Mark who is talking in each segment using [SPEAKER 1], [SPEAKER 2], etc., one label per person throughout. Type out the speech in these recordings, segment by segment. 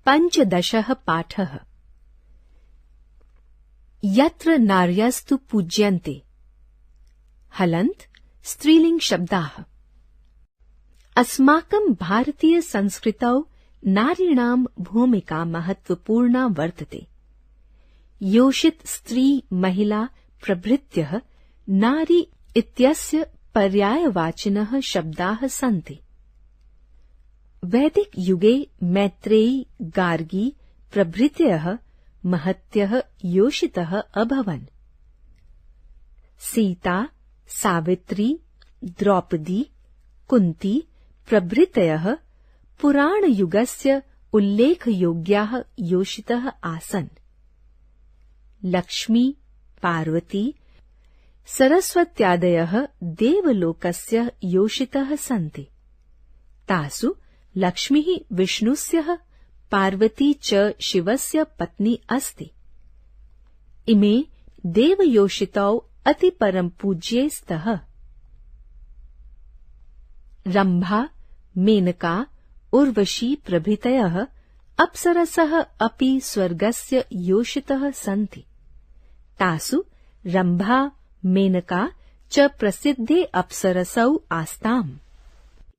[SPEAKER 1] पंचदशः पाठः। यत्र नार्यस्तु पूज्यन्ते। हलन्त स्त्रीलिंग शब्दाः। अस्माकं भारतीय संस्कृतौ नारीणां भूमिका महत्वपूर्णा वर्तते। योषित स्त्री महिला प्रभृत्यः नारी इत्यस्य पर्यायवाचिनः शब्दाः सन्ति। वैदिक युगे मैत्रेयी गार्गी प्रभृतयः महत्यः योषितः अभवन्। सीता सावित्री द्रौपदी कुन्ती प्रभृतयः पुराणयुगस्य उल्लेखयोग्याः योषितः आसन्। लक्ष्मी पार्वती सरस्वत्यादयः देवलोकस्य योषितः सन्ति। तासु लक्ष्मीः विष्णुस्यः पार्वती च शिवस्य पत्नी अस्ति। इमे देवयोषितौ अतिपरम पूज्ये स्तः। रंभा मेनका उर्वशी प्रभृतयः अप्सरसः अपि स्वर्गस्य योषितः सन्ति। तासु रंभा मेनका च प्रसिद्धे अप्सरसौ आस्ताम्।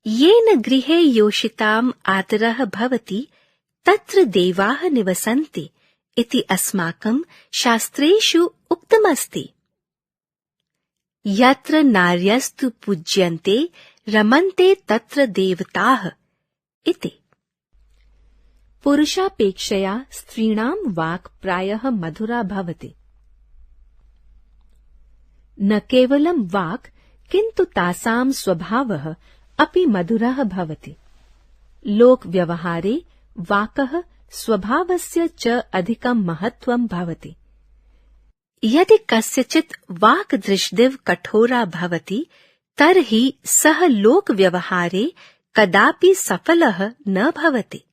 [SPEAKER 1] येन गृहे योषिताम् आदरः भवति तत्र देवाः निवसन्ति इति अस्माकं शास्त्रेषु उक्तमस्ति। यत्र नार्यस्तु पूज्यन्ते रमन्ते तत्र देवताः इति। पुरुषापेक्षया स्त्रीणां वाक् प्रायः मधुरा भवति। न केवलं वाक् किन्तु तासां स्वभावः अपि मधुरः भवति। लोकव्यवहारे वाकः स्वभावस्य च अधिकं महत्त्वं भवति। यदि कस्यचित् वाक् दृष्टिः कठोरा भवति तर्हि सः लोकव्यवहारे कदापि सफलः न भवति।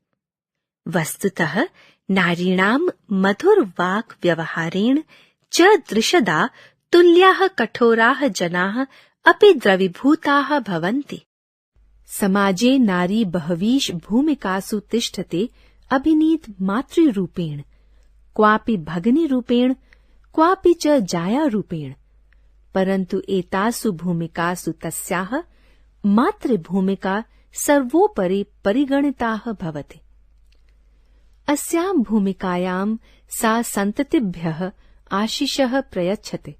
[SPEAKER 1] वस्तुतः नारीणां मधुरवाक् व्यवहारेण च दृशदा तुल्याः कठोराः जनाः अपि द्रवीभूताः भवन्ति। समाजे नारी बहवीष भूमिकासु तिष्ठते अभिनीत मातृरूपेण, क्वापि भगिनीरूपेण, क्वापि च जायारूपेण। परन्तु एतासु भूमिकासु तस्याः मातृभूमिका सर्वोपरि परिगणिताः भवति। अस्यां भूमिकायां सा सन्ततिभ्यः आशिषः प्रयच्छते।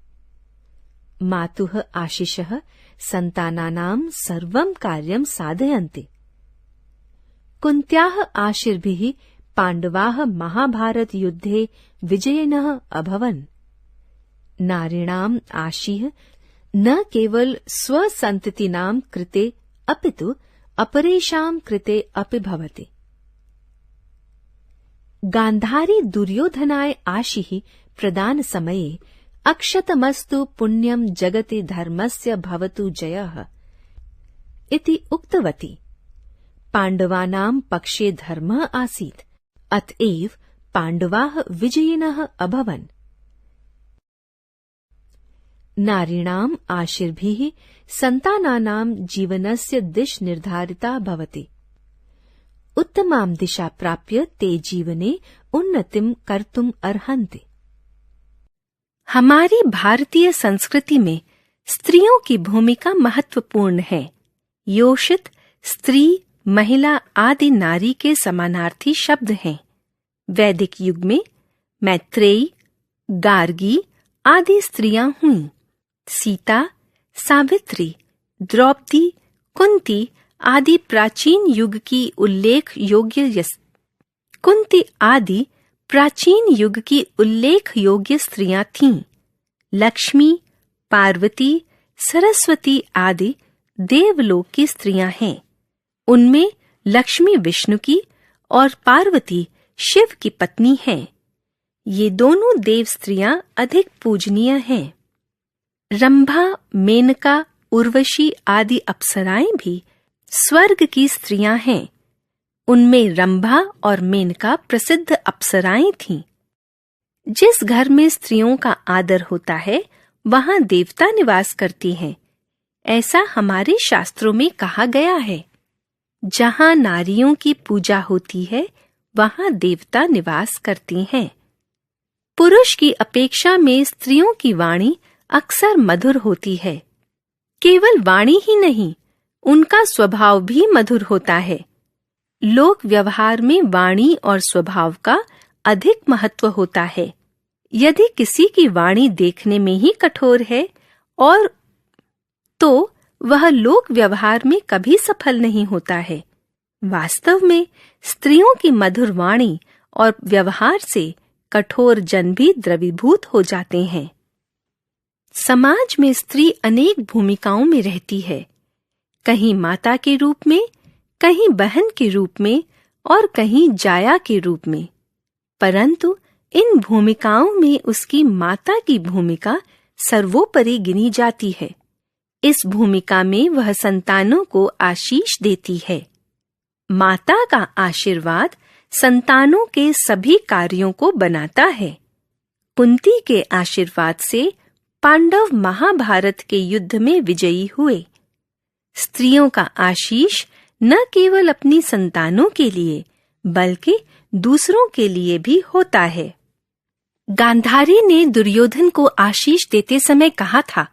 [SPEAKER 1] मातुः आशिषः सन्तानानां सर्वं कार्यं साधयन्ति। कुन्त्याः आशीर्भिः पाण्डवाः महाभारतयुद्धे विजयिनः अभवन्। नारीणाम् आशिः न केवल स्वसन्ततीनां कृते अपितु अपरेषां कृते अपि भवति। गान्धारी दुर्योधनाय आशिः प्रदानसमये अक्षतमस्तु पुण्यं जगति धर्मस्य भवतु जयः इति उक्तवती। पाण्डवानां पक्षे धर्मः आसीत्, अतएव पाण्डवाः विजयिनः अभवन्। नारीणाम् आशीर्भिः सन्तानानां जीवनस्य दिश निर्धारिता भवति। उत्तमां दिशा प्राप्य ते जीवने उन्नतिं कर्तुम् अर्हन्ति। हमारी भारतीय संस्कृति में स्त्रियों की भूमिका महत्वपूर्ण है। योषित स्त्री महिला आदि नारी के समानार्थी शब्द हैं। वैदिक युग में मैत्रेयी गार्गी आदि स्त्रियां हुईं। सीता सावित्री द्रौपदी कुंती आदि प्राचीन युग की उल्लेख योग्य स्त्रियां थीं। लक्ष्मी पार्वती सरस्वती आदि देवलोक की स्त्रियां हैं। उनमें लक्ष्मी विष्णु की और पार्वती शिव की पत्नी हैं। ये दोनों देव स्त्रियां अधिक पूजनीय हैं। रंभा मेनका उर्वशी आदि अप्सराएं भी स्वर्ग की स्त्रियां हैं। उनमें रंभा और मेनका प्रसिद्ध अप्सराएं थीं। जिस घर में स्त्रियों का आदर होता है वहां देवता निवास करती हैं, ऐसा हमारे शास्त्रों में कहा गया है। जहां नारियों की पूजा होती है वहां देवता निवास करती हैं। पुरुष की अपेक्षा में स्त्रियों की वाणी अक्सर मधुर होती है। केवल वाणी ही नहीं, उनका स्वभाव भी मधुर होता है। लोक व्यवहार में वाणी और स्वभाव का अधिक महत्व होता है। यदि किसी की वाणी देखने में ही कठोर है और तो वह लोक व्यवहार में कभी सफल नहीं होता है। वास्तव में स्त्रियों की मधुर वाणी और व्यवहार से कठोर जन भी द्रवीभूत हो जाते हैं। समाज में स्त्री अनेक भूमिकाओं में रहती है, कहीं माता के रूप में, कहीं बहन के रूप में और कहीं जाया के रूप में। परंतु इन भूमिकाओं में उसकी माता की भूमिका सर्वोपरि गिनी जाती है। इस भूमिका में वह संतानों को आशीष देती है। माता का आशीर्वाद संतानों के सभी कार्यों को बनाता है। कुंती के आशीर्वाद से पांडव महाभारत के युद्ध में विजयी हुए। स्त्रियों का आशीष न केवल अपनी संतानों के लिए बल्कि दूसरों के लिए भी होता है। गांधारी ने दुर्योधन को आशीष देते समय कहा था,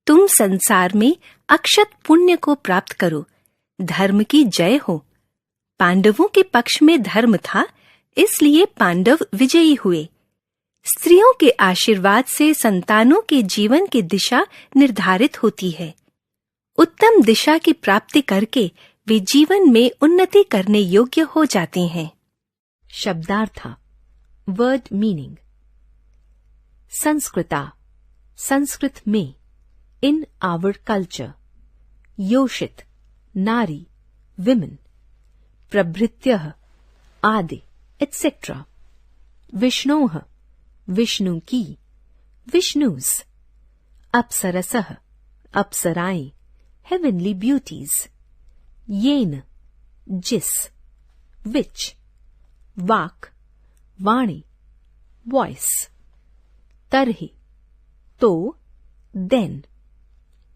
[SPEAKER 1] तुम संसार में अक्षत पुण्य को प्राप्त करो, धर्म की जय हो। पांडवों के पक्ष में धर्म था, इसलिए पांडव विजयी हुए। स्त्रियों के आशीर्वाद से संतानों के जीवन की दिशा निर्धारित होती है। उत्तम दिशा की प्राप्ति करके वे जीवन में उन्नति करने योग्य हो जाते हैं।
[SPEAKER 2] शब्दार्थ, वर्ड मीनिंग। संस्कृता, संस्कृत में, इन आवर कल्चर। योषित, नारी, विमेन। प्रभृत्यः, आदि, एटसेट्रा। विष्णोः, विष्णु की, विष्णुस। अप्सरसः, अप्सराएं, heavenly beauties. येन, जिस। विच। वाक, वाणी, वॉइस। तरहि, तो, देन।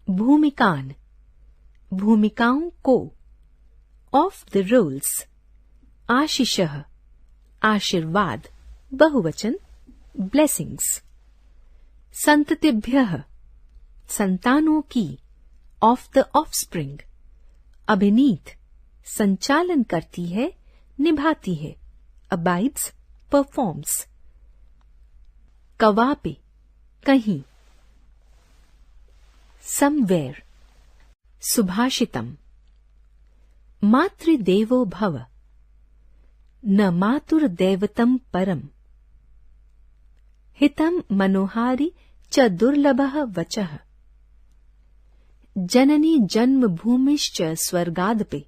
[SPEAKER 2] भूमिकान, भूमिकाओं को। Of the roles. आशीषः, आशीर्वाद, बहुवचन, ब्लेसिंग्स। संततिभ्यः, संतानों की। Of the offspring. अभिनीत, संचालन करती है, निभाती है। Abides, performs. कवापि, कहीं। समवेयर। सुभाषितम। मातृदेवो भव, न मातुर्दैवतम परम। हितम मनोहारी च दुर्लभः वचः। जननी जन्मभूमिश्च स्वर्गादपि।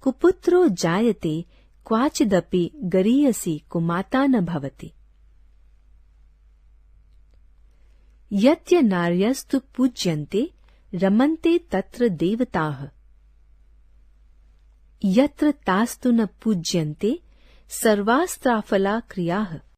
[SPEAKER 2] कुपुत्रो जायते क्वाचिदपि गरीयसी कुमाता न भवति। यत्य नार्यस्तु पूज्यन्ते रमन्ते तत्र देवताः। यत्र तास्तु न पूज्यन्ते सर्वास्त्राफला क्रियाः।